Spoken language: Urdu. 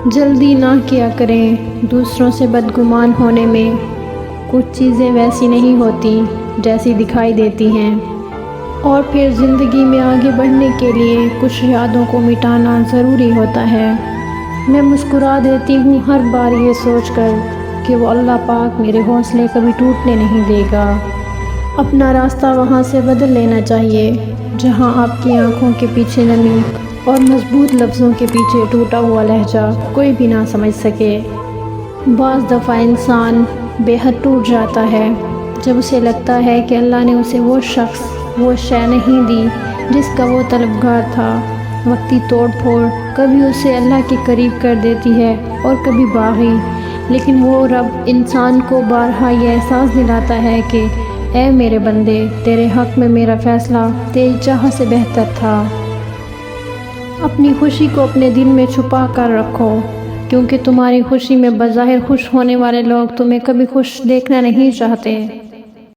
جلدی نہ کیا کریں دوسروں سے بدگمان ہونے میں۔ کچھ چیزیں ویسی نہیں ہوتی جیسی دکھائی دیتی ہیں، اور پھر زندگی میں آگے بڑھنے کے لیے کچھ یادوں کو مٹانا ضروری ہوتا ہے۔ میں مسکرا دیتی ہوں ہر بار یہ سوچ کر کہ وہ اللہ پاک میرے حوصلے کبھی ٹوٹنے نہیں دے گا۔ اپنا راستہ وہاں سے بدل لینا چاہیے جہاں آپ کی آنکھوں کے پیچھے نمی اور مضبوط لفظوں کے پیچھے ٹوٹا ہوا لہجہ کوئی بھی نہ سمجھ سکے۔ بعض دفعہ انسان بے حد ٹوٹ جاتا ہے جب اسے لگتا ہے کہ اللہ نے اسے وہ شخص، وہ شے نہیں دی جس کا وہ طلبگار تھا۔ وقتی توڑ پھوڑ کبھی اسے اللہ کے قریب کر دیتی ہے اور کبھی باغی، لیکن وہ رب انسان کو بارہا یہ احساس دلاتا ہے کہ اے میرے بندے، تیرے حق میں میرا فیصلہ تیری چاہ سے بہتر تھا۔ اپنی خوشی کو اپنے دل میں چھپا کر رکھو، کیونکہ تمہاری خوشی میں بظاہر خوش ہونے والے لوگ تمہیں کبھی خوش دیکھنا نہیں چاہتے۔